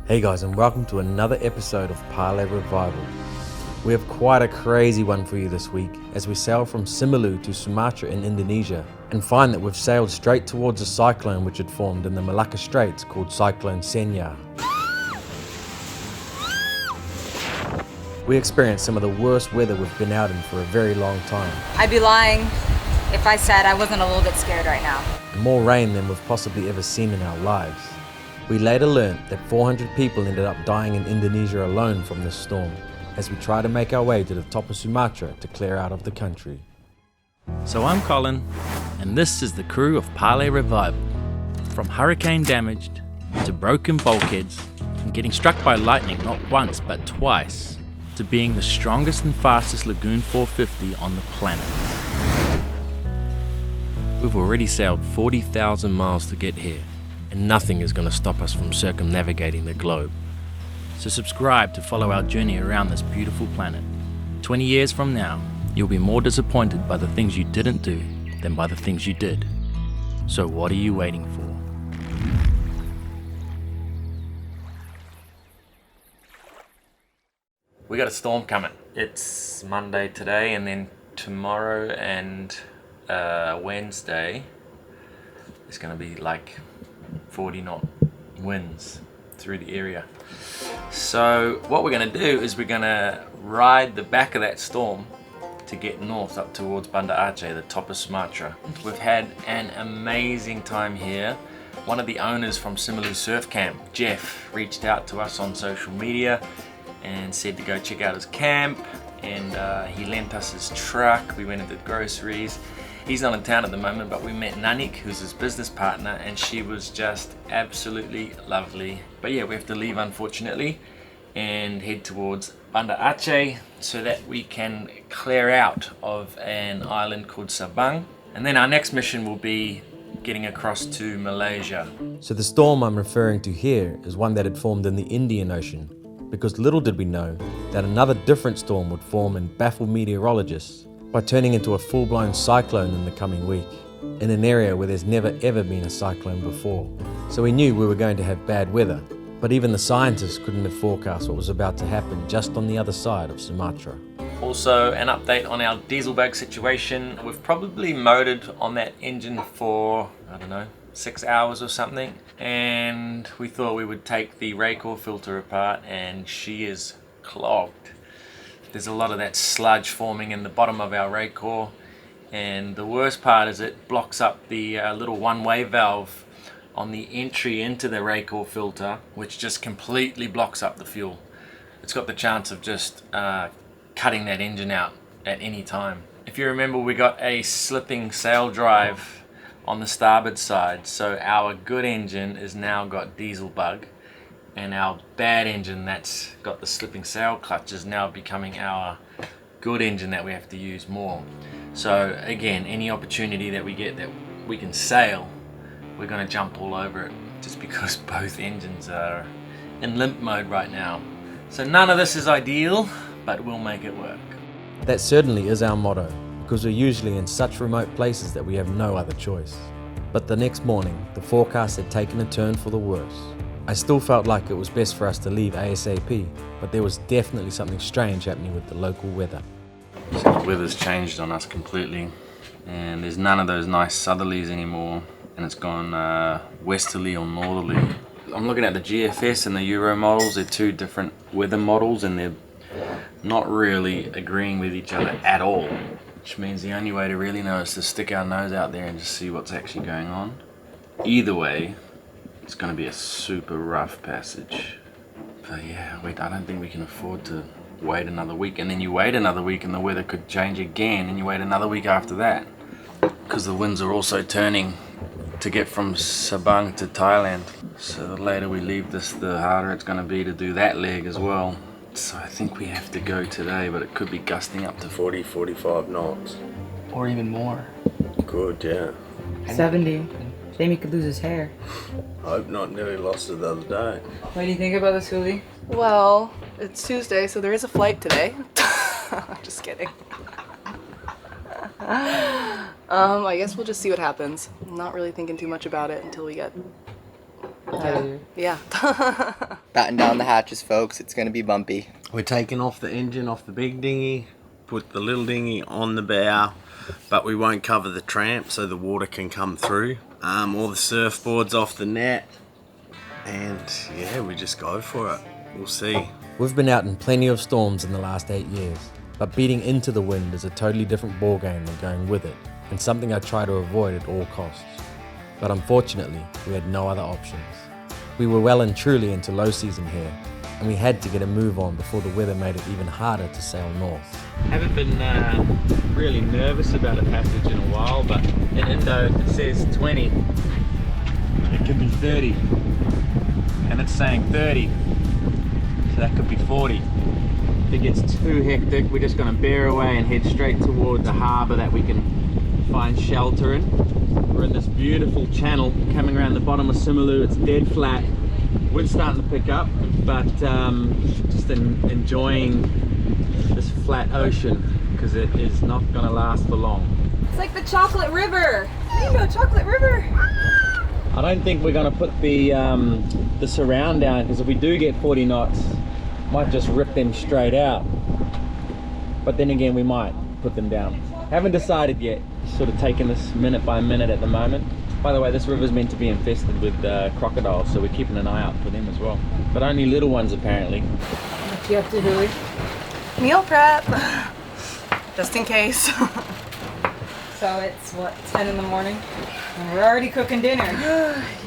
Hey guys, and welcome to another episode of Parlay Revival. We have quite a crazy one for you this week as we sail from Simeulue to Sumatra in Indonesia and find that we've sailed straight towards a cyclone which had formed in the Malacca Straits called Cyclone Senyar. We experienced some of the worst weather we've been out in for a very long time. I'd be lying if I said I wasn't a little bit scared right now. And more rain than we've possibly ever seen in our lives. We later learnt that 400 people ended up dying in Indonesia alone from this storm as we try to make our way to the top of Sumatra to clear out of the country. So I'm Colin, and this is the crew of Parlay Revival. From hurricane damaged to broken bulkheads and getting struck by lightning not once but twice, to being the strongest and fastest Lagoon 450 on the planet. We've already sailed 40,000 miles to get here, and nothing is going to stop us from circumnavigating the globe. So subscribe to follow our journey around this beautiful planet. 20 years from now, you'll be more disappointed by the things you didn't do than by the things you did. So what are you waiting for? We got a storm coming. It's Monday today, and then tomorrow and Wednesday it's going to be like 40 knot winds through the area. So what we're going to do is we're going to ride the back of that storm to get north up towards Banda Aceh, the top of Sumatra. We've had an amazing time here. One of the owners from Simeulue Surf Camp, Jeff, reached out to us on social media and said to go check out his camp, and he lent us his truck. We went and did groceries. He's not in town at the moment, but we met Nanik, who's his business partner, and she was just absolutely lovely. But yeah, we have to leave unfortunately and head towards Banda Aceh so that we can clear out of an island called Sabang. And then our next mission will be getting across to Malaysia. So the storm I'm referring to here is one that had formed in the Indian Ocean, because little did we know that another different storm would form and baffle meteorologists by turning into a full-blown cyclone in the coming week, in an area where there's never ever been a cyclone before. So we knew we were going to have bad weather, but even the scientists couldn't have forecast what was about to happen just on the other side of Sumatra. Also, an update on our diesel bag situation. We've probably motored on that engine for, 6 hours or something, and we thought we would take the rake-off filter apart, and she is clogged. There's a lot of that sludge forming in the bottom of our rake core, and the worst part is it blocks up the little one-way valve on the entry into the rake core filter, which just completely blocks up the fuel. It's got the chance of just cutting that engine out at any time. If you remember, we got a slipping sail drive on the starboard side, so our good engine is now got diesel bug, and our bad engine that's got the slipping sail clutch is now becoming our good engine that we have to use more. So again, any opportunity that we get that we can sail, we're going to jump all over it, just because both engines are in limp mode right now. So none of this is ideal, but we'll make it work. That certainly is our motto, because we're usually in such remote places that we have no other choice. But the next morning, the forecast had taken a turn for the worse. I still felt like it was best for us to leave ASAP, but there was definitely something strange happening with the local weather. So the weather's changed on us completely, and there's none of those nice southerlies anymore, and it's gone westerly or northerly. I'm looking at the GFS and the Euro models. They're two different weather models, and they're not really agreeing with each other at all, which means the only way to really know is to stick our nose out there and just see what's actually going on. Either way, it's going to be a super rough passage. But yeah, I don't think we can afford to wait another week, and then you wait another week and the weather could change again, and you wait another week after that, because the winds are also turning to get from Sabang to Thailand. So the later we leave this, the harder it's going to be to do that leg as well. So I think we have to go today, but it could be gusting up to 40, 45 knots. Or even more. Good, yeah. 70. Jamie could lose his hair. I hope not. Nearly lost it the other day. What do you think about this, Huli? Well, it's Tuesday, so there is a flight today. Just kidding. I guess we'll just see what happens. I'm not really thinking too much about it until we get Yeah. Batten down the hatches, folks. It's going to be bumpy. We're taking off the engine off the big dinghy, put the little dinghy on the bow, but we won't cover the tramp so the water can come through. All the surfboards off the net, and yeah, we just go for it. We'll see. We've been out in plenty of storms in the last 8 years, but beating into the wind is a totally different ballgame than going with it, and something I try to avoid at all costs. But unfortunately, we had no other options. We were well and truly into low season here, and we had to get a move on before the weather made it even harder to sail north. Haven't been really nervous about a passage in a while, but in Indo it says 20. It could be 30, and it's saying 30, so that could be 40. If it gets too hectic, we're just going to bear away and head straight toward the harbour that we can find shelter in. We're in this beautiful channel coming around the bottom of Simeulue. It's dead flat. Wind's starting to pick up, but just enjoying this flat ocean because it is not going to last for long. It's like the chocolate river. You know, chocolate river. I don't think we're going to put the surround down, because if we do get 40 knots, might just rip them straight out. But then again, we might put them down. Haven't decided yet. Sort of taking this minute by minute at the moment. By the way, this river's meant to be infested with crocodiles, so we're keeping an eye out for them as well. But only little ones apparently. What you have to do? Meal prep. Just in case. So it's what, 10 in the morning? And we're already cooking dinner.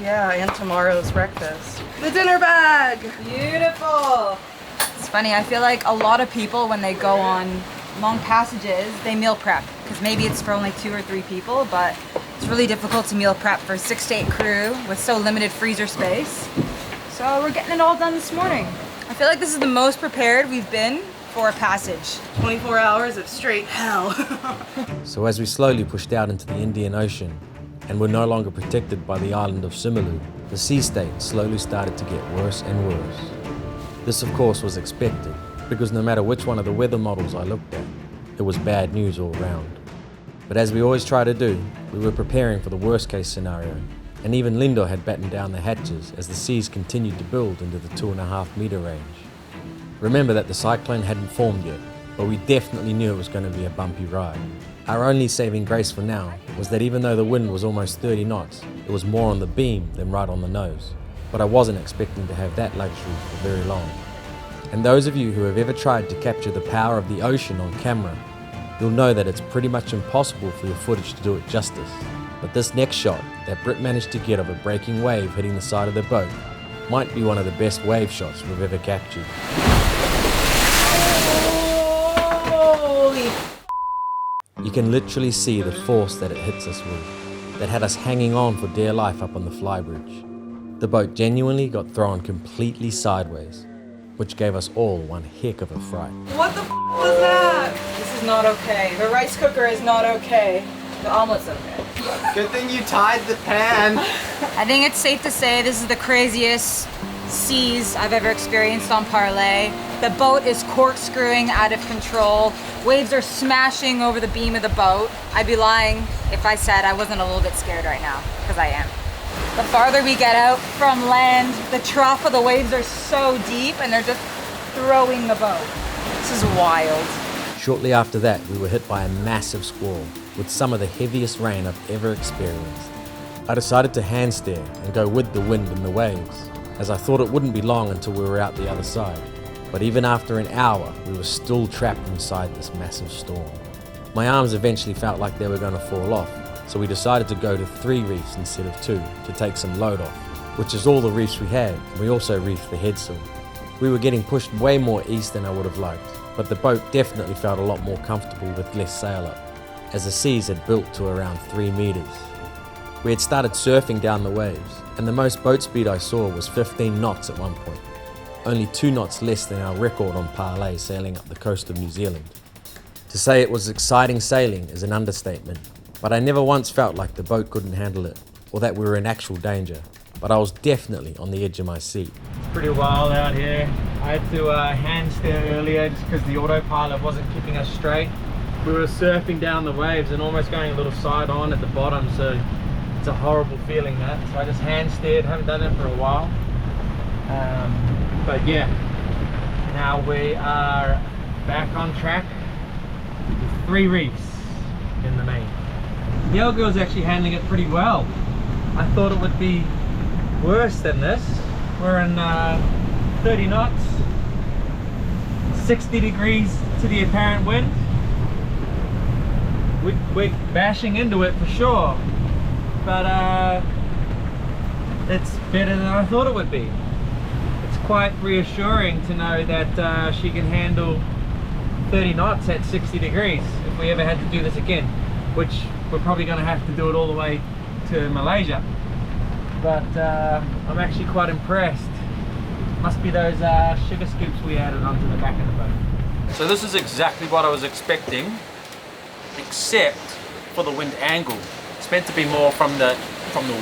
Yeah, and tomorrow's breakfast. The dinner bag! Beautiful! It's funny, I feel like a lot of people, when they go on long passages, they meal prep, because maybe it's for only 2 or 3 people, but it's really difficult to meal prep for 6 to 8 crew with so limited freezer space. So we're getting it all done this morning. I feel like this is the most prepared we've been for a passage. 24 hours of straight hell. So as we slowly pushed out into the Indian Ocean and were no longer protected by the island of Simeulue, the sea state slowly started to get worse and worse. This of course was expected, because no matter which one of the weather models I looked at, it was bad news all round. But as we always try to do, we were preparing for the worst case scenario, and even Lindo had battened down the hatches as the seas continued to build into the 2.5 meter range. Remember that the cyclone hadn't formed yet, but we definitely knew it was going to be a bumpy ride. Our only saving grace for now was that even though the wind was almost 30 knots, it was more on the beam than right on the nose. But I wasn't expecting to have that luxury for very long. And those of you who have ever tried to capture the power of the ocean on camera, you'll know that it's pretty much impossible for your footage to do it justice. But this next shot that Britt managed to get of a breaking wave hitting the side of the boat might be one of the best wave shots we've ever captured. Holy! You can literally see the force that it hits us with, that had us hanging on for dear life up on the flybridge. The boat genuinely got thrown completely sideways, which gave us all one heck of a fright. What the was that? This is not okay. The rice cooker is not okay. The omelet's okay. Good thing you tied the pan. I think it's safe to say this is the craziest seas I've ever experienced on Parlay. The boat is corkscrewing out of control. Waves are smashing over the beam of the boat. I'd be lying if I said I wasn't a little bit scared right now, because I am. The farther we get out from land, the trough of the waves are so deep and they're just throwing the boat. This is wild. Shortly after that, we were hit by a massive squall with some of the heaviest rain I've ever experienced. I decided to hand steer and go with the wind and the waves, as I thought it wouldn't be long until we were out the other side. But even after an hour, we were still trapped inside this massive storm. My arms eventually felt like they were going to fall off, so we decided to go to 3 reefs instead of 2 to take some load off, which is all the reefs we had, and we also reefed the headsail. We were getting pushed way more east than I would have liked, but the boat definitely felt a lot more comfortable with less sail up, as the seas had built to around 3 meters. We had started surfing down the waves, and the most boat speed I saw was 15 knots at one point, only 2 knots less than our record on Parlay sailing up the coast of New Zealand. To say it was exciting sailing is an understatement, but I never once felt like the boat couldn't handle it, or that we were in actual danger, but I was definitely on the edge of my seat. It's pretty wild out here. I had to hand steer earlier just because the autopilot wasn't keeping us straight. We were surfing down the waves and almost going a little side on at the bottom, so it's a horrible feeling, that. So I just hand steered, haven't done it for a while. But yeah, now we are back on track with 3 reefs in the main. The old girl's actually handling it pretty well. I thought it would be worse than this. We're in 30 knots, 60 degrees to the apparent wind. We're bashing into it for sure, but it's better than I thought it would be. It's quite reassuring to know that she can handle 30 knots at 60 degrees if we ever had to do this again, which we're probably going to have to do it all the way to Malaysia. But I'm actually quite impressed. Must be those sugar scoops we added onto the back of the boat. So this is exactly what I was expecting, except for the wind angle. It's meant to be more from the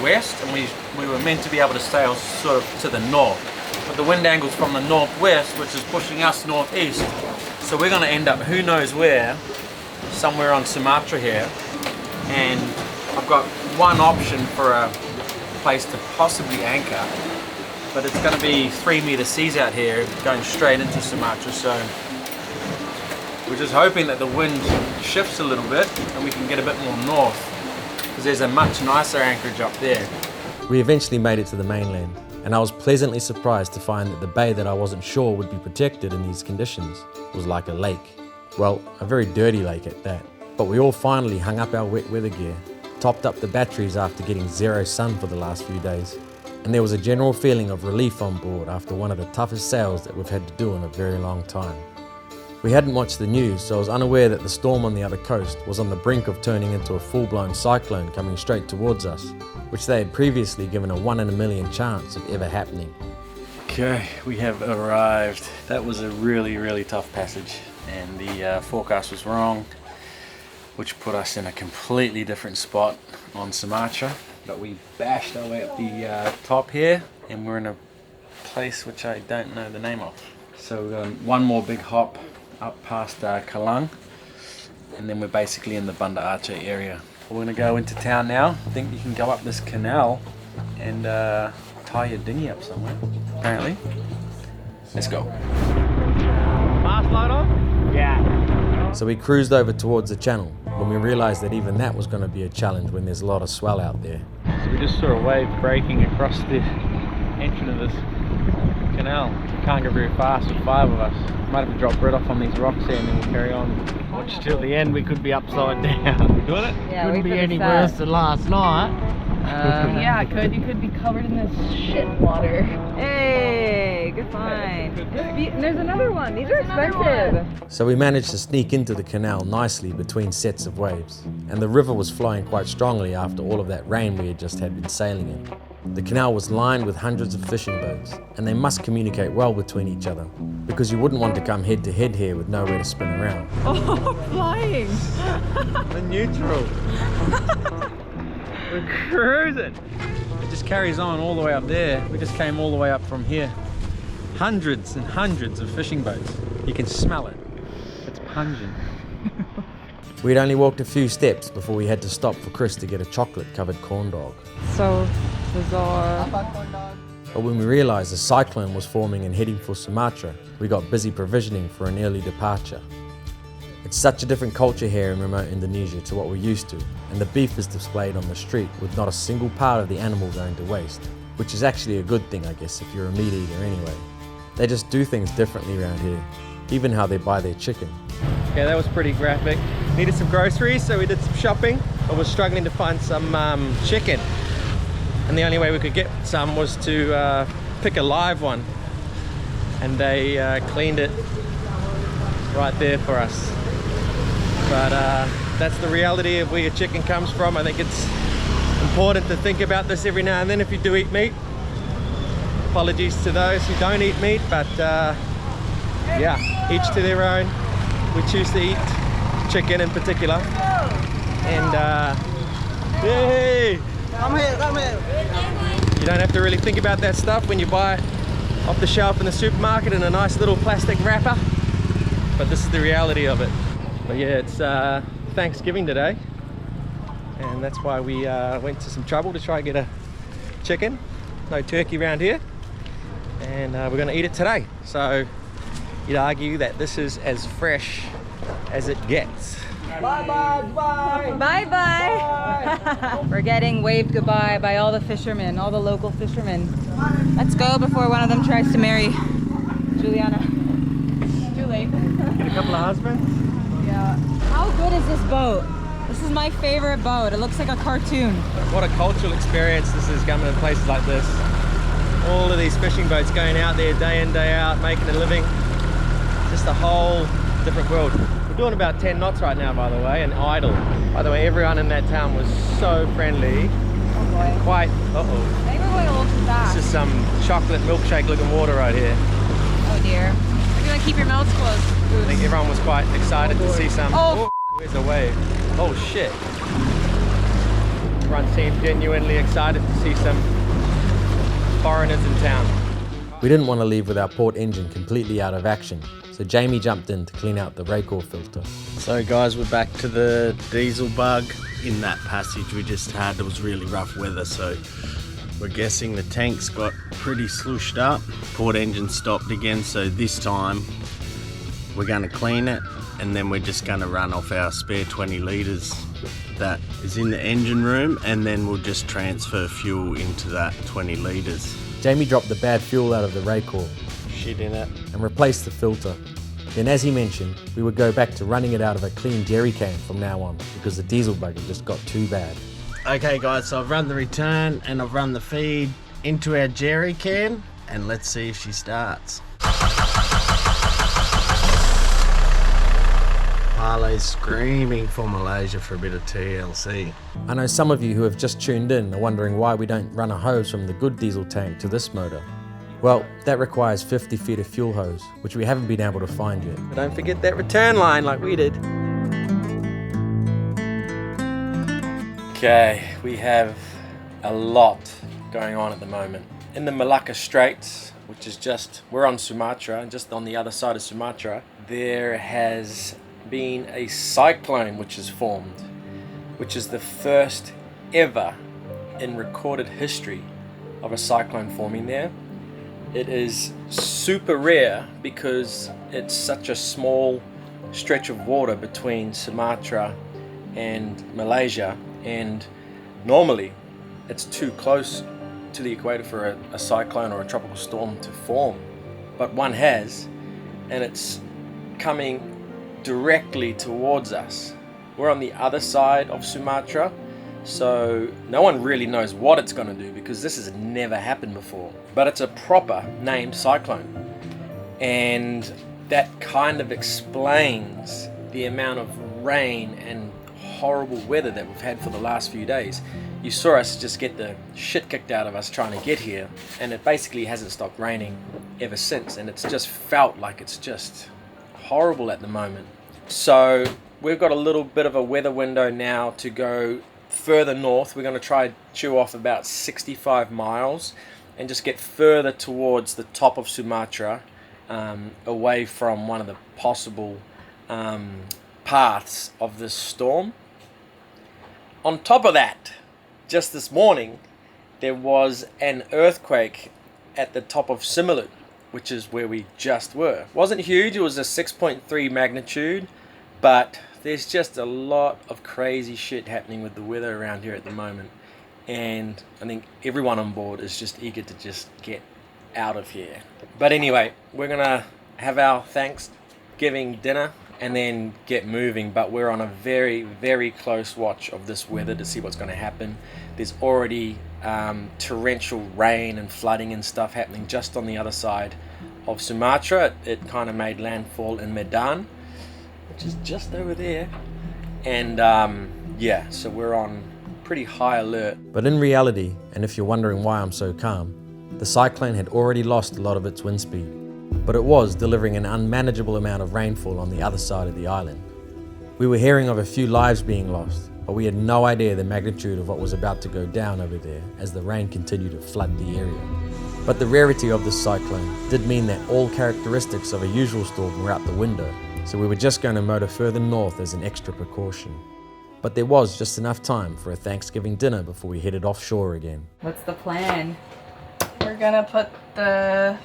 west, and we were meant to be able to sail sort of to the north. But the wind angle's from the northwest, which is pushing us northeast. So we're going to end up who knows where, somewhere on Sumatra here. And I've got one option for a place to possibly anchor, but it's going to be 3-meter seas out here going straight into Sumatra. So we're just hoping that the wind shifts a little bit and we can get a bit more north, because there's a much nicer anchorage up there. We eventually made it to the mainland, and I was pleasantly surprised to find that the bay that I wasn't sure would be protected in these conditions was like a lake. Well, a very dirty lake at that. But we all finally hung up our wet weather gear, topped up the batteries after getting 0 sun for the last few days, and there was a general feeling of relief on board after one of the toughest sails that we've had to do in a very long time. We hadn't watched the news, so I was unaware that the storm on the other coast was on the brink of turning into a full-blown cyclone coming straight towards us, which they had previously given a 1 in a million chance of ever happening. Okay, we have arrived. That was a really, really tough passage, and the forecast was wrong, which put us in a completely different spot on Sumatra. But we bashed our way up the top here, and we're in a place which I don't know the name of. So we've got one more big hop up past Colin, and then we're basically in the Banda Aceh area. We're gonna go into town now. I think you can go up this canal and tie your dinghy up somewhere, apparently. Let's go. Fast light on? Yeah. So we cruised over towards the channel when we realised that even that was going to be a challenge when there's a lot of swell out there. So we just saw a wave breaking across the entrance of this canal. We can't go very fast with 5 of us. Might have to drop Britt off on these rocks here and then we'll carry on. Watch till the end, we could be upside down. Doing it? Yeah, couldn't be any worse than last night. Yeah, it could. You could be covered in this shit water. Hey, good find. And there's another one. These are expensive. So we managed to sneak into the canal nicely between sets of waves, and the river was flowing quite strongly after all of that rain we had just had been sailing in. The canal was lined with hundreds of fishing boats, and they must communicate well between each other, because you wouldn't want to come head to head here with nowhere to spin around. Oh, flying. The neutral. We're cruising. It just carries on all the way up there. We just came all the way up from here. Hundreds and hundreds of fishing boats. You can smell it. It's pungent. We'd only walked a few steps before we had to stop for Chris to get a chocolate-covered corn dog. So bizarre. But when we realised a cyclone was forming and heading for Sumatra, we got busy provisioning for an early departure. It's such a different culture here in remote Indonesia to what we're used to, and the beef is displayed on the street with not a single part of the animal going to waste, which is actually a good thing, I guess, if you're a meat eater anyway. They just do things differently around here, even how they buy their chicken. Yeah, that was pretty graphic. Needed some groceries, so we did some shopping, but was struggling to find some chicken. And the only way we could get some was to pick a live one. And they cleaned it right there for us. But that's the reality of where your chicken comes from. I think it's important to think about this every now and then if you do eat meat. Apologies to those who don't eat meat, but yeah, each to their own. We choose to eat chicken in particular. And hey! Come here. You don't have to really think about that stuff when you buy it off the shelf in the supermarket in a nice little plastic wrapper. But this is the reality of it. But yeah, it's Thanksgiving today. and that's why we went to some trouble to try and get a chicken. No turkey around here, and we're going to eat it today. So you'd argue that this is as fresh as it gets. Bye-bye. We're getting waved goodbye by all the fishermen, all the local fishermen. Let's go before one of them tries to marry Juliana. Too late. Get a couple of husbands. Yeah. How good is this boat? This is my favorite boat. It looks like a cartoon. What a cultural experience this is, coming to places like this. All of these fishing boats going out there day in, day out, making a living. Just a whole different world. We're doing about 10 knots right now, by the way, and idle. By the way, everyone in that town was so friendly. Oh boy. Quite, I think we're going a little too fast. This is some chocolate milkshake looking water right here. Oh dear. You're gonna keep your mouths closed. I think everyone was quite excited to see some. Oh, where's the wave? Oh shit. Everyone seemed genuinely excited to see some foreigners in town. We didn't want to leave with our port engine completely out of action, so Jamie jumped in to clean out the rake-off filter. So guys, we're back to the diesel bug. In that passage we just had, it was really rough weather, so we're guessing the tanks got pretty slushed up. Port engine stopped again, so this time we're going to clean it, and then we're just going to run off our spare 20 litres that is in the engine room, and then we'll just transfer fuel into that 20 litres. Jamie dropped the bad fuel out of the rake-off Shit in it. and replaced the filter. Then, as he mentioned, we would go back to running it out of a clean jerry can from now on, because the diesel bug had just got too bad. Okay guys, so I've run the return and I've run the feed into our jerry can, and let's see if she starts. Parlay's screaming for Malaysia for a bit of TLC. I know some of you who have just tuned in are wondering why we don't run a hose from the good diesel tank to this motor. Well, that requires 50 feet of fuel hose, which we haven't been able to find yet. But don't forget that return line like we did. Okay, we have a lot going on at the moment. In the Malacca Straits, which is we're on Sumatra, and just on the other side of Sumatra, there has been a cyclone which has formed, which is the first ever in recorded history of a cyclone forming there. It is super rare because it's such a small stretch of water between Sumatra and Malaysia, and normally it's too close to the equator for a cyclone or a tropical storm to form, but one has, and it's coming directly towards us. We're on the other side of Sumatra, so no one really knows what it's going to do because this has never happened before, but it's a proper named cyclone, and that kind of explains the amount of rain and horrible weather that we've had for the last few days. You saw us just get the shit kicked out of us trying to get here, and it basically hasn't stopped raining ever since, and it's just felt like it's just horrible at the moment. So we've got a little bit of a weather window now to go further north. We're going to try chew off about 65 miles and just get further towards the top of Sumatra, away from one of the possible paths of this storm. On top of that, just this morning there was an earthquake at the top of Simeulue, which is where we just were. It wasn't huge, it was a 6.3 magnitude, but there's just a lot of crazy shit happening with the weather around here at the moment, and I think everyone on board is just eager to just get out of here. But anyway, we're gonna have our Thanksgiving dinner and then get moving, but we're on a very, very close watch of this weather to see what's going to happen. There's already torrential rain and flooding and stuff happening just on the other side of Sumatra. It kind of made landfall in Medan, which is just over there, and yeah, so we're on pretty high alert. But in reality, and if you're wondering why I'm so calm, the cyclone had already lost a lot of its wind speed, but it was delivering an unmanageable amount of rainfall on the other side of the island. We were hearing of a few lives being lost, but we had no idea the magnitude of what was about to go down over there as the rain continued to flood the area. But the rarity of this cyclone did mean that all characteristics of a usual storm were out the window, so we were just going to motor further north as an extra precaution. But there was just enough time for a Thanksgiving dinner before we headed offshore again. What's the plan? We're gonna put the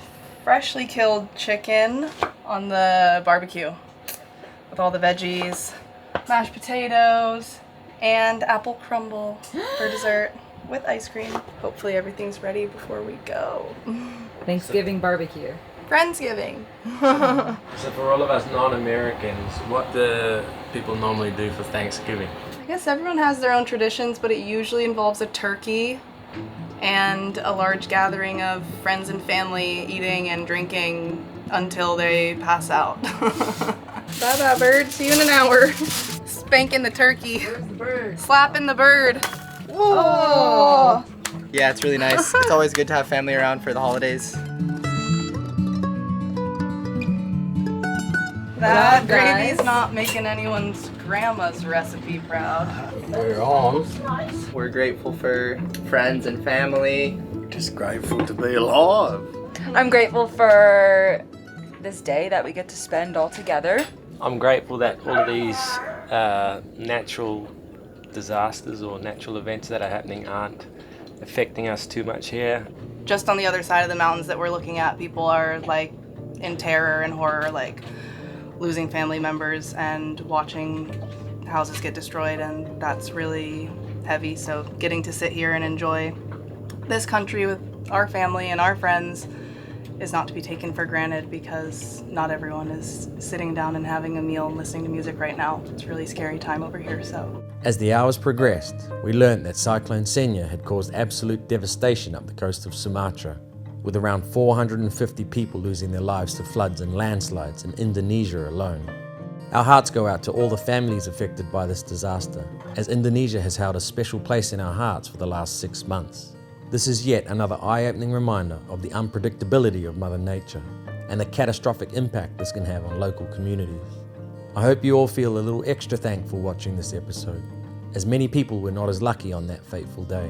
freshly killed chicken on the barbecue with all the veggies, mashed potatoes, and apple crumble for dessert with ice cream. Hopefully everything's ready before we go. Thanksgiving barbecue. Friendsgiving. So for all of us non-Americans, what do people normally do for Thanksgiving? I guess everyone has their own traditions, but it usually involves a turkey and a large gathering of friends and family eating and drinking until they pass out. Bye-bye, bird. See you in an hour. Spanking the turkey. Where's the bird? Slapping the bird. Oh! Yeah, it's really nice. It's always good to have family around for the holidays. That Well, guys. gravy's not making anyone's grandma's recipe proud. We're on. We're grateful for friends and family. Just grateful to be alive. I'm grateful for this day that we get to spend all together. I'm grateful that all of these natural disasters or natural events that are happening aren't affecting us too much here. Just on the other side of the mountains that we're looking at, people are like in terror and horror, like losing family members and watching houses get destroyed, and that's really heavy. So getting to sit here and enjoy this country with our family and our friends is not to be taken for granted, because not everyone is sitting down and having a meal and listening to music right now. It's a really scary time over here, so. As the hours progressed, we learned that Cyclone Senyar had caused absolute devastation up the coast of Sumatra, with around 450 people losing their lives to floods and landslides in Indonesia alone. Our hearts go out to all the families affected by this disaster, as Indonesia has held a special place in our hearts for the last 6 months. This is yet another eye-opening reminder of the unpredictability of Mother Nature and the catastrophic impact this can have on local communities. I hope you all feel a little extra thankful watching this episode, as many people were not as lucky on that fateful day.